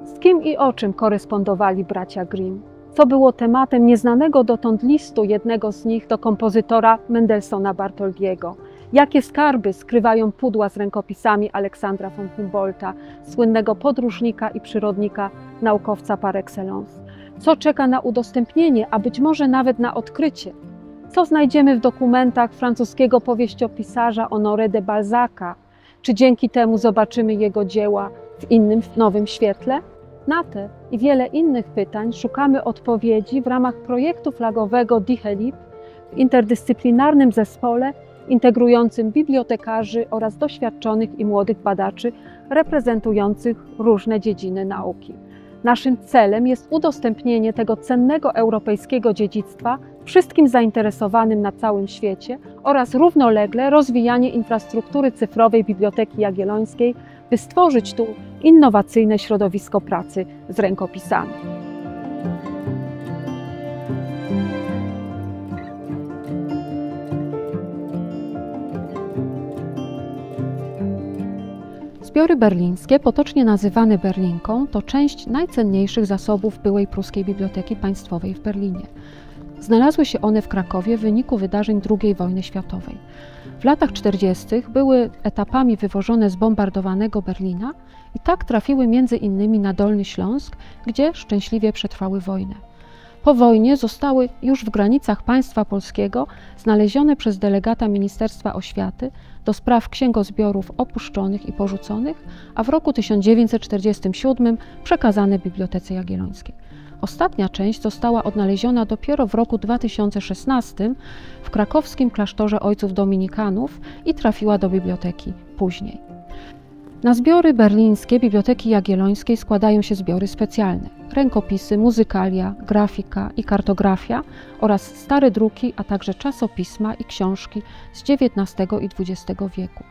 Z kim i o czym korespondowali bracia Grimm? Co było tematem nieznanego dotąd listu jednego z nich do kompozytora Mendelssohna Bartholdiego? Jakie skarby skrywają pudła z rękopisami Aleksandra von Humboldta, słynnego podróżnika i przyrodnika, naukowca par excellence? Co czeka na udostępnienie, a być może nawet na odkrycie? Co znajdziemy w dokumentach francuskiego powieściopisarza Honoré de Balzaca? Czy dzięki temu zobaczymy jego dzieła w innym, nowym świetle? Na te i wiele innych pytań szukamy odpowiedzi w ramach projektu flagowego Die Helip w interdyscyplinarnym zespole integrującym bibliotekarzy oraz doświadczonych i młodych badaczy reprezentujących różne dziedziny nauki. Naszym celem jest udostępnienie tego cennego europejskiego dziedzictwa wszystkim zainteresowanym na całym świecie oraz równolegle rozwijanie infrastruktury cyfrowej Biblioteki Jagiellońskiej, by stworzyć tu innowacyjne środowisko pracy z rękopisami. Zbiory berlińskie, potocznie nazywane Berlinką, to część najcenniejszych zasobów byłej pruskiej Biblioteki Państwowej w Berlinie. Znalazły się one w Krakowie w wyniku wydarzeń II wojny światowej. W latach 40. były etapami wywożone z bombardowanego Berlina i tak trafiły między innymi na Dolny Śląsk, gdzie szczęśliwie przetrwały wojnę. Po wojnie zostały już w granicach państwa polskiego znalezione przez delegata Ministerstwa Oświaty do spraw księgozbiorów opuszczonych i porzuconych, a w roku 1947 przekazane Bibliotece Jagiellońskiej. Ostatnia część została odnaleziona dopiero w roku 2016 w krakowskim klasztorze ojców dominikanów i trafiła do biblioteki później. Na zbiory berlińskie Biblioteki Jagiellońskiej składają się zbiory specjalne: rękopisy, muzykalia, grafika i kartografia oraz stare druki, a także czasopisma i książki z XIX i XX wieku.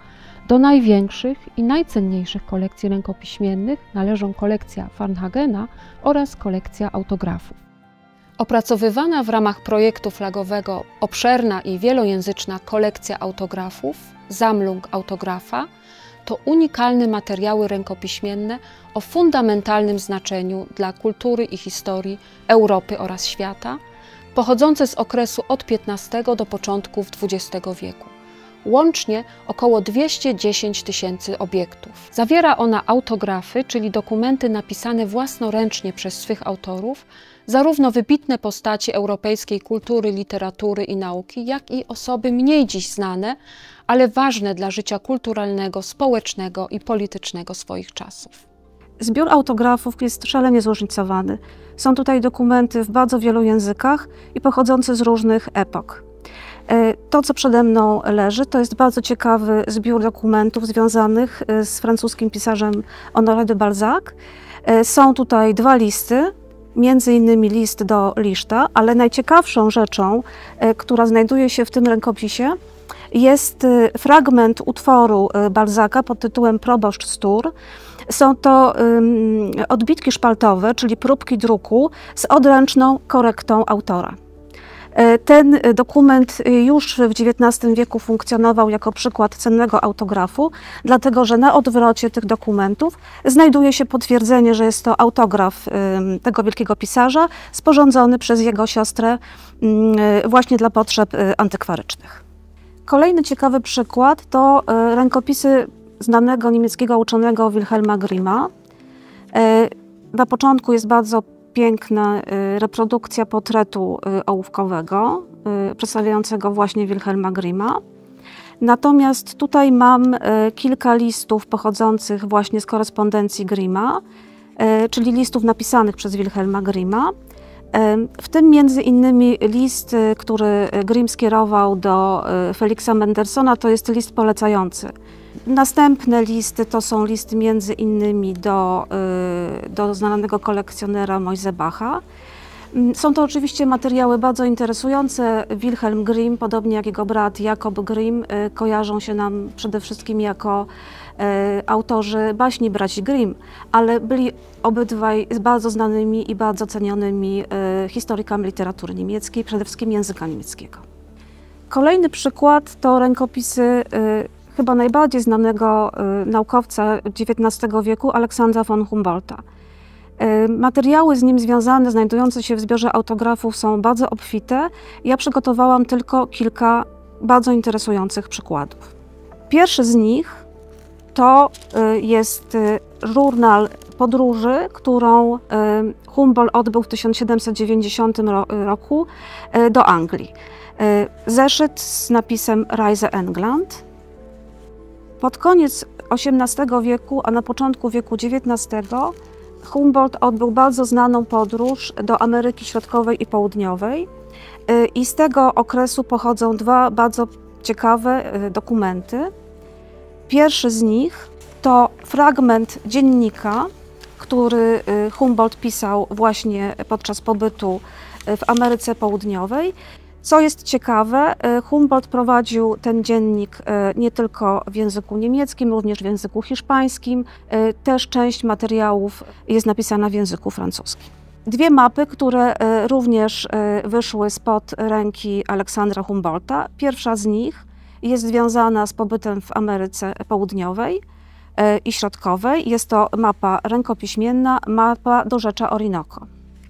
Do największych i najcenniejszych kolekcji rękopiśmiennych należą kolekcja Varnhagena oraz kolekcja autografów. Opracowywana w ramach projektu flagowego obszerna i wielojęzyczna kolekcja autografów, Sammlung Autografa, to unikalne materiały rękopiśmienne o fundamentalnym znaczeniu dla kultury i historii Europy oraz świata, pochodzące z okresu od XV do początków XX wieku. Łącznie około 210 000 obiektów. Zawiera ona autografy, czyli dokumenty napisane własnoręcznie przez swych autorów, zarówno wybitne postaci europejskiej kultury, literatury i nauki, jak i osoby mniej dziś znane, ale ważne dla życia kulturalnego, społecznego i politycznego swoich czasów. Zbiór autografów jest szalenie zróżnicowany. Są tutaj dokumenty w bardzo wielu językach i pochodzące z różnych epok. To, co przede mną leży, to jest bardzo ciekawy zbiór dokumentów związanych z francuskim pisarzem Honoré de Balzac. Są tutaj dwa listy, między innymi list do Liszta, ale najciekawszą rzeczą, która znajduje się w tym rękopisie, jest fragment utworu Balzaca pod tytułem Proboszcz Stur. Są to odbitki szpaltowe, czyli próbki druku z odręczną korektą autora. Ten dokument już w XIX wieku funkcjonował jako przykład cennego autografu, dlatego że na odwrocie tych dokumentów znajduje się potwierdzenie, że jest to autograf tego wielkiego pisarza, sporządzony przez jego siostrę właśnie dla potrzeb antykwarycznych. Kolejny ciekawy przykład to rękopisy znanego niemieckiego uczonego Wilhelma Grimma. Na początku jest bardzo piękna reprodukcja portretu ołówkowego przedstawiającego właśnie Wilhelma Grimma. Natomiast tutaj mam kilka listów pochodzących właśnie z korespondencji Grimma, czyli listów napisanych przez Wilhelma Grimma. W tym między innymi list, który Grimm skierował do Felixa Mendelssohna, to jest list polecający. Następne listy to są listy między innymi do znanego kolekcjonera Moise Bacha. Są to oczywiście materiały bardzo interesujące. Wilhelm Grimm, podobnie jak jego brat Jakob Grimm, kojarzą się nam przede wszystkim jako autorzy baśni braci Grimm, ale byli obydwaj bardzo znanymi i bardzo cenionymi historykami literatury niemieckiej, przede wszystkim języka niemieckiego. Kolejny przykład to rękopisy chyba najbardziej znanego naukowca XIX wieku, Aleksandra von Humboldta. Materiały z nim związane, znajdujące się w zbiorze autografów są bardzo obfite. Ja przygotowałam tylko kilka bardzo interesujących przykładów. Pierwszy z nich to jest żurnal podróży, którą Humboldt odbył w 1790 roku do Anglii. Zeszyt z napisem Reise England. Pod koniec XVIII wieku, a na początku wieku XIX Humboldt odbył bardzo znaną podróż do Ameryki Środkowej i Południowej i z tego okresu pochodzą dwa bardzo ciekawe dokumenty. Pierwszy z nich to fragment dziennika, który Humboldt pisał właśnie podczas pobytu w Ameryce Południowej. Co jest ciekawe, Humboldt prowadził ten dziennik nie tylko w języku niemieckim, również w języku hiszpańskim. Też część materiałów jest napisana w języku francuskim. Dwie mapy, które również wyszły spod ręki Aleksandra Humboldta. Pierwsza z nich jest związana z pobytem w Ameryce Południowej i Środkowej. Jest to mapa rękopiśmienna, mapa do rzecza Orinoco.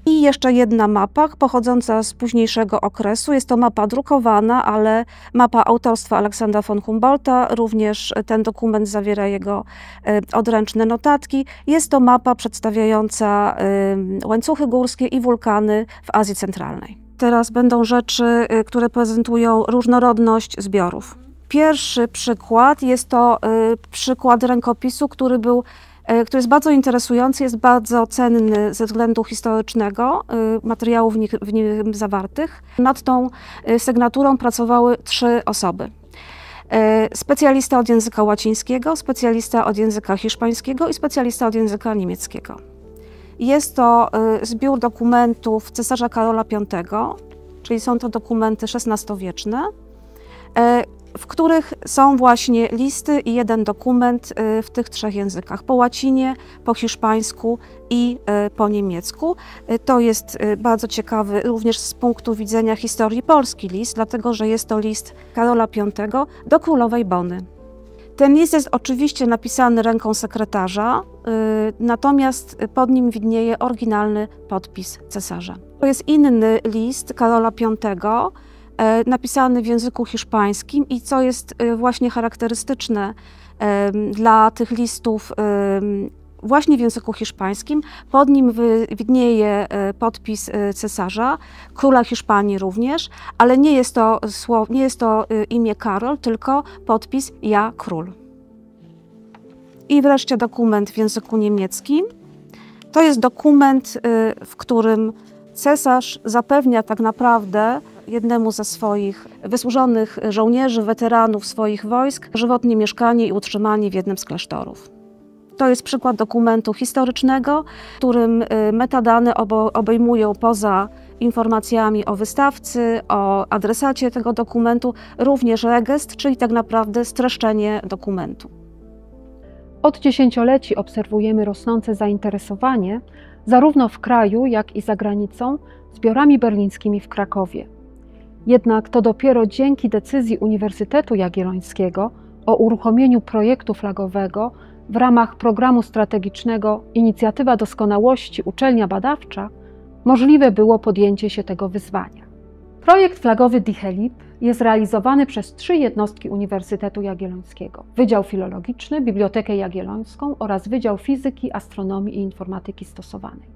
I jeszcze jedna mapa pochodząca z późniejszego okresu. Jest to mapa drukowana, ale mapa autorstwa Aleksandra von Humboldta. Również ten dokument zawiera jego odręczne notatki. Jest to mapa przedstawiająca łańcuchy górskie i wulkany w Azji Centralnej. Teraz będą rzeczy, które prezentują różnorodność zbiorów. Pierwszy przykład jest to przykład rękopisu, który jest bardzo interesujący, jest bardzo cenny ze względu historycznego, materiałów w nim zawartych. Nad tą sygnaturą pracowały 3 osoby. Specjalista od języka łacińskiego, specjalista od języka hiszpańskiego i specjalista od języka niemieckiego. Jest to zbiór dokumentów cesarza Karola V, czyli są to dokumenty XVI-wieczne, w których są właśnie listy i jeden dokument w tych 3 językach, po łacinie, po hiszpańsku i po niemiecku. To jest bardzo ciekawy również z punktu widzenia historii Polski list, dlatego że jest to list Karola V do królowej Bony. Ten list jest oczywiście napisany ręką sekretarza, natomiast pod nim widnieje oryginalny podpis cesarza. To jest inny list Karola V, napisany w języku hiszpańskim i co jest właśnie charakterystyczne dla tych listów właśnie w języku hiszpańskim, pod nim widnieje podpis cesarza, króla Hiszpanii również, ale nie jest to imię Karol, tylko podpis ja król. I wreszcie dokument w języku niemieckim. To jest dokument, w którym cesarz zapewnia tak naprawdę jednemu ze swoich wysłużonych żołnierzy, weteranów swoich wojsk, żywotnie mieszkanie i utrzymanie w jednym z klasztorów. To jest przykład dokumentu historycznego, w którym metadane obejmują poza informacjami o wystawcy, o adresacie tego dokumentu, również regestr, czyli tak naprawdę streszczenie dokumentu. Od dziesięcioleci obserwujemy rosnące zainteresowanie zarówno w kraju, jak i za granicą zbiorami berlińskimi w Krakowie. Jednak to dopiero dzięki decyzji Uniwersytetu Jagiellońskiego o uruchomieniu projektu flagowego w ramach programu strategicznego Inicjatywa Doskonałości – Uczelnia Badawcza możliwe było podjęcie się tego wyzwania. Projekt flagowy Die Helip jest realizowany przez 3 jednostki Uniwersytetu Jagiellońskiego: Wydział Filologiczny, Bibliotekę Jagiellońską oraz Wydział Fizyki, Astronomii i Informatyki Stosowanej.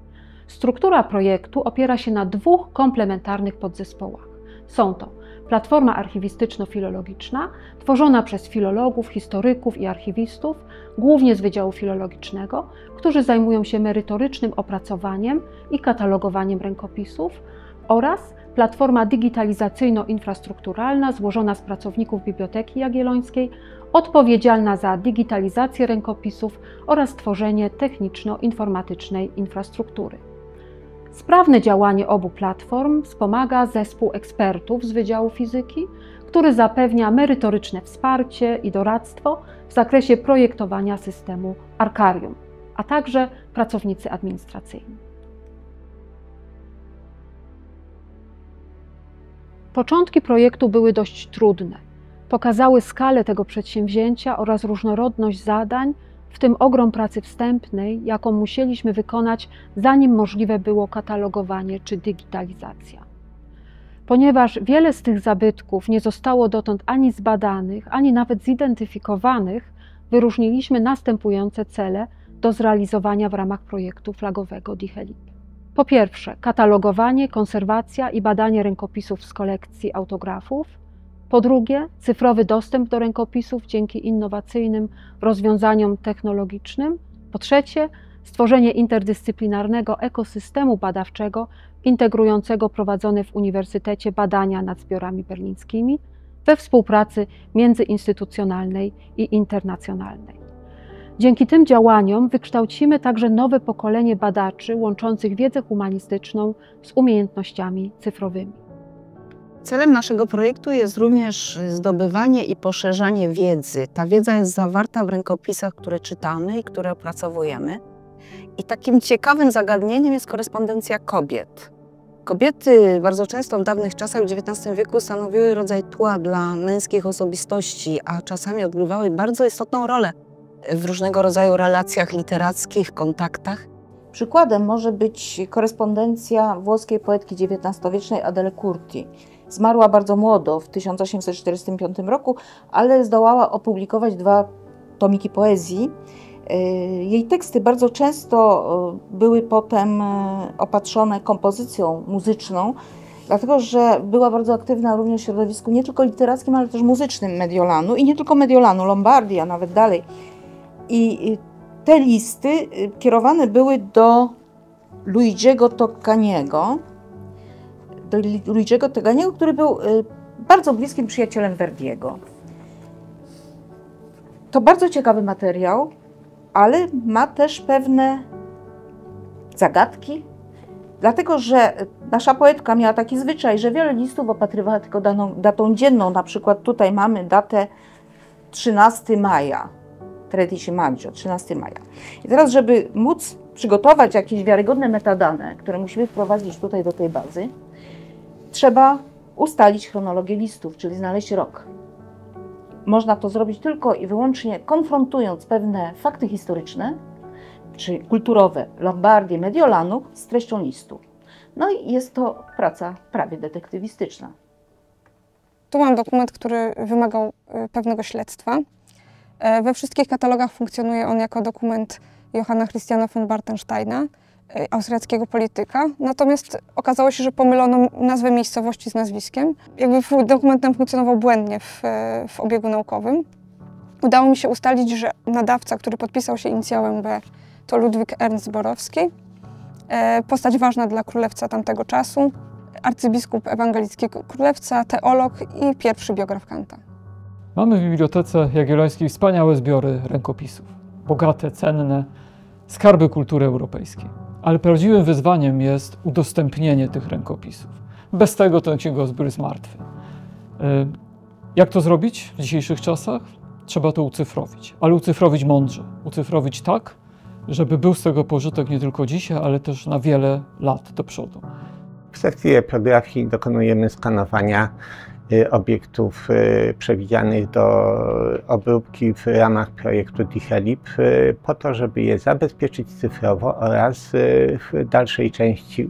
Struktura projektu opiera się na 2 komplementarnych podzespołach. Są to Platforma archiwistyczno-filologiczna, tworzona przez filologów, historyków i archiwistów, głównie z Wydziału Filologicznego, którzy zajmują się merytorycznym opracowaniem i katalogowaniem rękopisów, oraz Platforma digitalizacyjno-infrastrukturalna złożona z pracowników Biblioteki Jagiellońskiej, odpowiedzialna za digitalizację rękopisów oraz tworzenie techniczno-informatycznej infrastruktury. Sprawne działanie obu platform wspomaga zespół ekspertów z Wydziału Fizyki, który zapewnia merytoryczne wsparcie i doradztwo w zakresie projektowania systemu Arcarium, a także pracownicy administracyjni. Początki projektu były dość trudne. Pokazały skalę tego przedsięwzięcia oraz różnorodność zadań w tym ogrom pracy wstępnej, jaką musieliśmy wykonać, zanim możliwe było katalogowanie czy digitalizacja. Ponieważ wiele z tych zabytków nie zostało dotąd ani zbadanych, ani nawet zidentyfikowanych, wyróżniliśmy następujące cele do zrealizowania w ramach projektu flagowego DIHELIP. Po pierwsze, katalogowanie, konserwacja i badanie rękopisów z kolekcji autografów. Po drugie, cyfrowy dostęp do rękopisów dzięki innowacyjnym rozwiązaniom technologicznym. Po trzecie, stworzenie interdyscyplinarnego ekosystemu badawczego integrującego prowadzone w uniwersytecie badania nad zbiorami berlińskimi we współpracy międzyinstytucjonalnej i internacjonalnej. Dzięki tym działaniom wykształcimy także nowe pokolenie badaczy łączących wiedzę humanistyczną z umiejętnościami cyfrowymi. Celem naszego projektu jest również zdobywanie i poszerzanie wiedzy. Ta wiedza jest zawarta w rękopisach, które czytamy i które opracowujemy. I takim ciekawym zagadnieniem jest korespondencja kobiet. Kobiety bardzo często w dawnych czasach, w XIX wieku, stanowiły rodzaj tła dla męskich osobistości, a czasami odgrywały bardzo istotną rolę w różnego rodzaju relacjach literackich, kontaktach. Przykładem może być korespondencja włoskiej poetki XIX-wiecznej Adele Curti. Zmarła bardzo młodo, w 1845 roku, ale zdołała opublikować 2 tomiki poezji. Jej teksty bardzo często były potem opatrzone kompozycją muzyczną, dlatego że była bardzo aktywna również w środowisku nie tylko literackim, ale też muzycznym Mediolanu i nie tylko Mediolanu, Lombardii, a nawet dalej. I te listy kierowane były do Luigiego Tocaniego, który był bardzo bliskim przyjacielem Verdiego. To bardzo ciekawy materiał, ale ma też pewne zagadki, dlatego że nasza poetka miała taki zwyczaj, że wiele listów opatrywała tylko datą dzienną. Na przykład tutaj mamy datę 13 maja, 13 maggio, 13 maja. I teraz, żeby móc przygotować jakieś wiarygodne metadane, które musimy wprowadzić tutaj do tej bazy, trzeba ustalić chronologię listów, czyli znaleźć rok. Można to zrobić tylko i wyłącznie konfrontując pewne fakty historyczne czy kulturowe Lombardii, Mediolanu z treścią listu. No i jest to praca prawie detektywistyczna. Tu mam dokument, który wymagał pewnego śledztwa. We wszystkich katalogach funkcjonuje on jako dokument Johanna Christiana von Bartensteina, austriackiego polityka. Natomiast okazało się, że pomylono nazwę miejscowości z nazwiskiem. Jakby dokument ten funkcjonował błędnie w obiegu naukowym. Udało mi się ustalić, że nadawca, który podpisał się inicjałem B, to Ludwik Ernst Borowski, postać ważna dla królewca tamtego czasu, arcybiskup ewangelickiego królewca, teolog i pierwszy biograf Kanta. Mamy w Bibliotece Jagiellońskiej wspaniałe zbiory rękopisów. Bogate, cenne, skarby kultury europejskiej. Ale prawdziwym wyzwaniem jest udostępnienie tych rękopisów. Bez tego ten księgozbiór jest martwy. Jak to zrobić w dzisiejszych czasach? Trzeba to ucyfrowić, ale ucyfrowić mądrze. Ucyfrowić tak, żeby był z tego pożytek nie tylko dzisiaj, ale też na wiele lat do przodu. W sekcji eprografii dokonujemy skanowania obiektów przewidzianych do obróbki w ramach projektu DIHELIP po to, żeby je zabezpieczyć cyfrowo oraz w dalszej części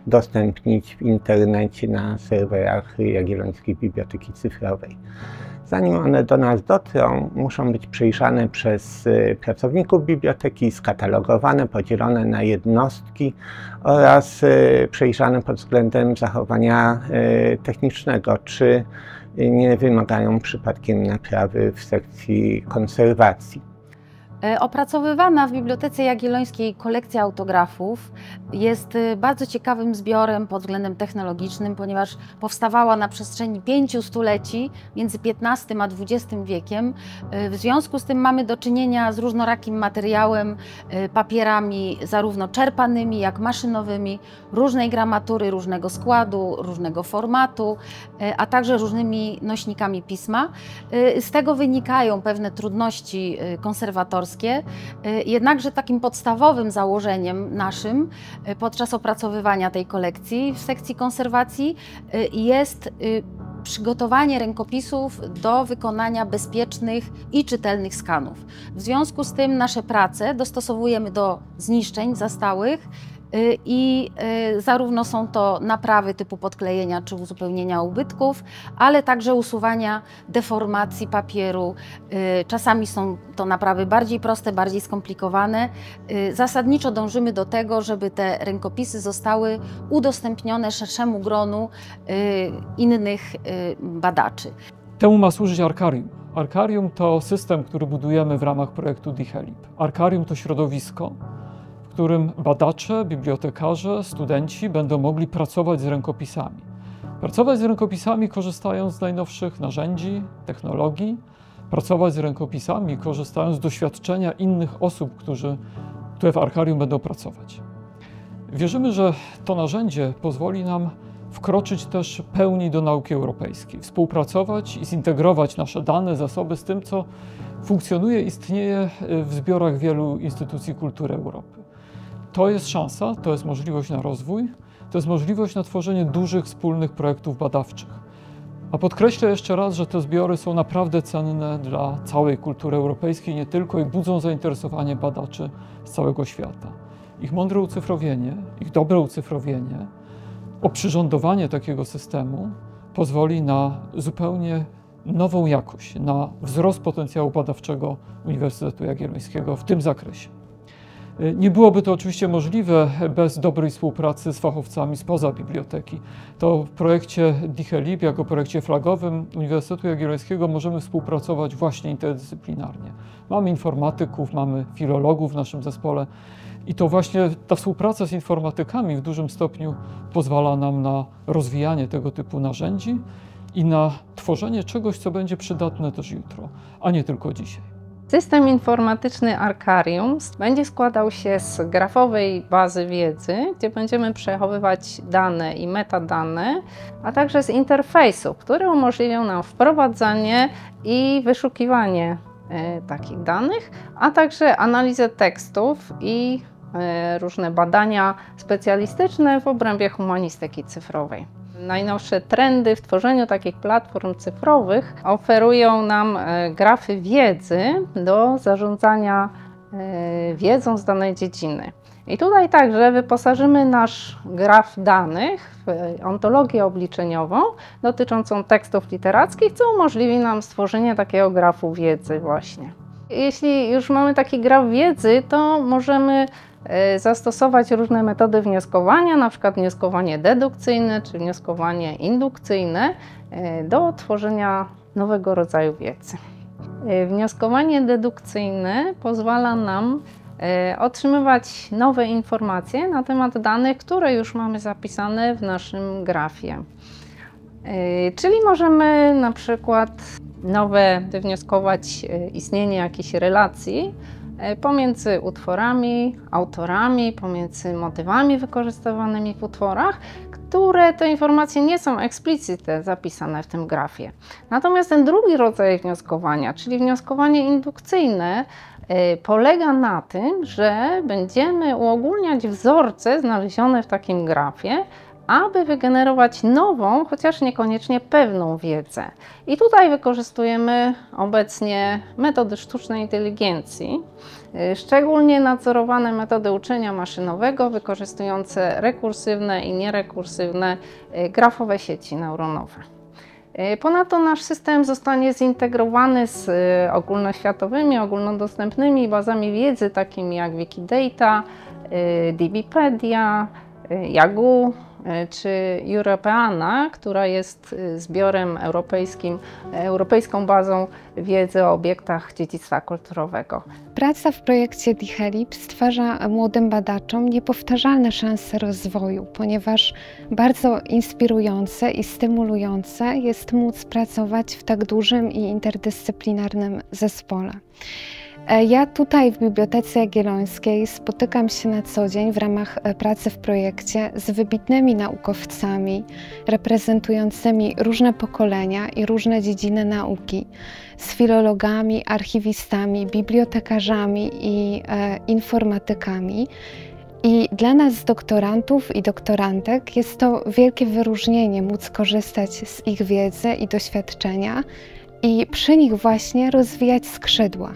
udostępnić w internecie na serwerach Jagiellońskiej Biblioteki Cyfrowej. Zanim one do nas dotrą, muszą być przejrzane przez pracowników biblioteki, skatalogowane, podzielone na jednostki oraz przejrzane pod względem zachowania technicznego, czy nie wymagają przypadkiem naprawy w sekcji konserwacji. Opracowywana w Bibliotece Jagiellońskiej kolekcja autografów jest bardzo ciekawym zbiorem pod względem technologicznym, ponieważ powstawała na przestrzeni 5 stuleci między XV a XX wiekiem. W związku z tym mamy do czynienia z różnorakim materiałem, papierami zarówno czerpanymi, jak maszynowymi, różnej gramatury, różnego składu, różnego formatu, a także różnymi nośnikami pisma. Z tego wynikają pewne trudności konserwatorskie. Jednakże takim podstawowym założeniem naszym podczas opracowywania tej kolekcji w sekcji konserwacji jest przygotowanie rękopisów do wykonania bezpiecznych i czytelnych skanów. W związku z tym nasze prace dostosowujemy do zniszczeń zastałych i zarówno są to naprawy typu podklejenia czy uzupełnienia ubytków, ale także usuwania deformacji papieru. Czasami są to naprawy bardziej proste, bardziej skomplikowane. Zasadniczo dążymy do tego, żeby te rękopisy zostały udostępnione szerszemu gronu innych badaczy. Temu ma służyć Arcarium. Arcarium to system, który budujemy w ramach projektu DHELIP. Arcarium to środowisko, w którym badacze, bibliotekarze, studenci będą mogli pracować z rękopisami. Pracować z rękopisami korzystając z najnowszych narzędzi, technologii, pracować z rękopisami korzystając z doświadczenia innych osób, które w Arcarium będą pracować. Wierzymy, że to narzędzie pozwoli nam wkroczyć też pełni do nauki europejskiej, współpracować i zintegrować nasze dane, zasoby z tym, co funkcjonuje, istnieje w zbiorach wielu instytucji kultury Europy. To jest szansa, to jest możliwość na rozwój, to jest możliwość na tworzenie dużych, wspólnych projektów badawczych. A podkreślę jeszcze raz, że te zbiory są naprawdę cenne dla całej kultury europejskiej, nie tylko, i budzą zainteresowanie badaczy z całego świata. Ich mądre ucyfrowienie, ich dobre ucyfrowienie, oprzyrządowanie takiego systemu pozwoli na zupełnie nową jakość, na wzrost potencjału badawczego Uniwersytetu Jagiellońskiego w tym zakresie. Nie byłoby to oczywiście możliwe bez dobrej współpracy z fachowcami spoza biblioteki. To w projekcie DHELIP, jako projekcie flagowym Uniwersytetu Jagiellońskiego, możemy współpracować właśnie interdyscyplinarnie. Mamy informatyków, mamy filologów w naszym zespole i to właśnie ta współpraca z informatykami w dużym stopniu pozwala nam na rozwijanie tego typu narzędzi i na tworzenie czegoś, co będzie przydatne też jutro, a nie tylko dzisiaj. System informatyczny Arcarium będzie składał się z grafowej bazy wiedzy, gdzie będziemy przechowywać dane i metadane, a także z interfejsów, które umożliwią nam wprowadzanie i wyszukiwanie takich danych, a także analizę tekstów i różne badania specjalistyczne w obrębie humanistyki cyfrowej. Najnowsze trendy w tworzeniu takich platform cyfrowych oferują nam grafy wiedzy do zarządzania wiedzą z danej dziedziny. I tutaj także wyposażymy nasz graf danych w ontologię obliczeniową dotyczącą tekstów literackich, co umożliwi nam stworzenie takiego grafu wiedzy właśnie. Jeśli już mamy taki graf wiedzy, to możemy zastosować różne metody wnioskowania, na przykład wnioskowanie dedukcyjne czy wnioskowanie indukcyjne do tworzenia nowego rodzaju wiedzy. Wnioskowanie dedukcyjne pozwala nam otrzymywać nowe informacje na temat danych, które już mamy zapisane w naszym grafie. Czyli możemy na przykład wywnioskować istnienie jakiejś relacji pomiędzy utworami, autorami, pomiędzy motywami wykorzystywanymi w utworach, które te informacje nie są explicite zapisane w tym grafie. Natomiast ten drugi rodzaj wnioskowania, czyli wnioskowanie indukcyjne, polega na tym, że będziemy uogólniać wzorce znalezione w takim grafie, aby wygenerować nową, chociaż niekoniecznie pewną wiedzę. I tutaj wykorzystujemy obecnie metody sztucznej inteligencji, szczególnie nadzorowane metody uczenia maszynowego wykorzystujące rekursywne i nierekursywne grafowe sieci neuronowe. Ponadto nasz system zostanie zintegrowany z ogólnoświatowymi, ogólnodostępnymi bazami wiedzy, takimi jak Wikidata, DBpedia, Yahoo czy Europeana, która jest zbiorem europejską bazą wiedzy o obiektach dziedzictwa kulturowego. Praca w projekcie DHELIP stwarza młodym badaczom niepowtarzalne szanse rozwoju, ponieważ bardzo inspirujące i stymulujące jest móc pracować w tak dużym i interdyscyplinarnym zespole. Ja tutaj w Bibliotece Jagiellońskiej spotykam się na co dzień w ramach pracy w projekcie z wybitnymi naukowcami reprezentującymi różne pokolenia i różne dziedziny nauki, z filologami, archiwistami, bibliotekarzami i informatykami. I dla nas, doktorantów i doktorantek, jest to wielkie wyróżnienie móc korzystać z ich wiedzy i doświadczenia i przy nich właśnie rozwijać skrzydła.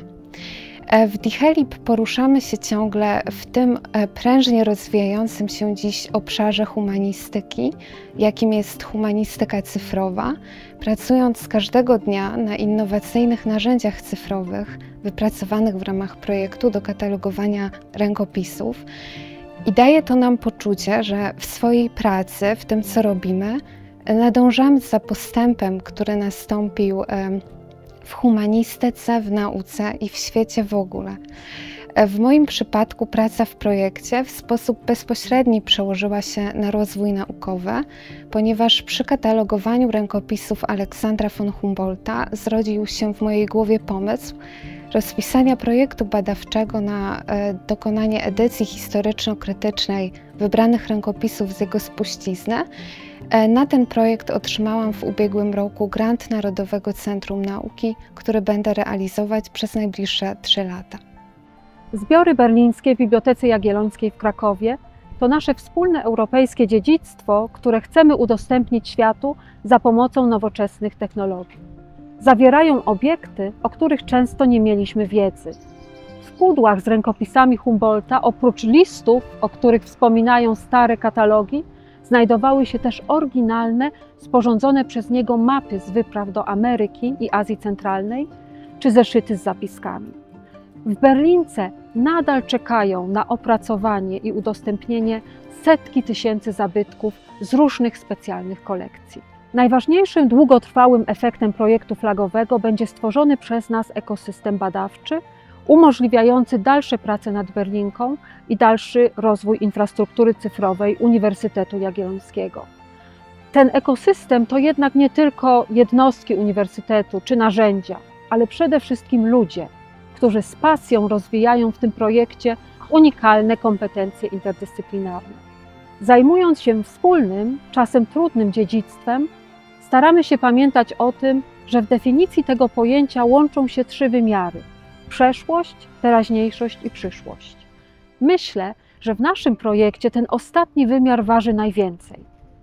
W DIHELIP poruszamy się ciągle w tym prężnie rozwijającym się dziś obszarze humanistyki, jakim jest humanistyka cyfrowa, pracując każdego dnia na innowacyjnych narzędziach cyfrowych wypracowanych w ramach projektu do katalogowania rękopisów. I daje to nam poczucie, że w swojej pracy, w tym co robimy, nadążamy za postępem, który nastąpił w humanistyce, w nauce i w świecie w ogóle. W moim przypadku praca w projekcie w sposób bezpośredni przełożyła się na rozwój naukowy, ponieważ przy katalogowaniu rękopisów Aleksandra von Humboldta zrodził się w mojej głowie pomysł rozpisania projektu badawczego na dokonanie edycji historyczno-krytycznej wybranych rękopisów z jego spuścizny. Na ten projekt otrzymałam w ubiegłym roku grant Narodowego Centrum Nauki, który będę realizować przez najbliższe 3 lata. Zbiory berlińskie w Bibliotece Jagiellońskiej w Krakowie to nasze wspólne europejskie dziedzictwo, które chcemy udostępnić światu za pomocą nowoczesnych technologii. Zawierają obiekty, o których często nie mieliśmy wiedzy. W pudłach z rękopisami Humboldta, oprócz listów, o których wspominają stare katalogi, znajdowały się też oryginalne, sporządzone przez niego mapy z wypraw do Ameryki i Azji Centralnej, czy zeszyty z zapiskami. W Berlince nadal czekają na opracowanie i udostępnienie setki tysięcy zabytków z różnych specjalnych kolekcji. Najważniejszym długotrwałym efektem projektu flagowego będzie stworzony przez nas ekosystem badawczy, umożliwiający dalsze prace nad Berlinką i dalszy rozwój infrastruktury cyfrowej Uniwersytetu Jagiellońskiego. Ten ekosystem to jednak nie tylko jednostki uniwersytetu czy narzędzia, ale przede wszystkim ludzie, którzy z pasją rozwijają w tym projekcie unikalne kompetencje interdyscyplinarne. Zajmując się wspólnym, czasem trudnym dziedzictwem, staramy się pamiętać o tym, że w definicji tego pojęcia łączą się 3 wymiary: przeszłość, teraźniejszość i przyszłość. Myślę, że w naszym projekcie ten ostatni wymiar waży najwięcej.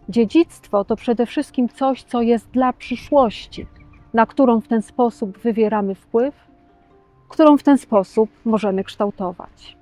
Dziedzictwo to przede wszystkim coś, co jest dla przyszłości, na którą w ten sposób wywieramy wpływ, którą w ten sposób możemy kształtować.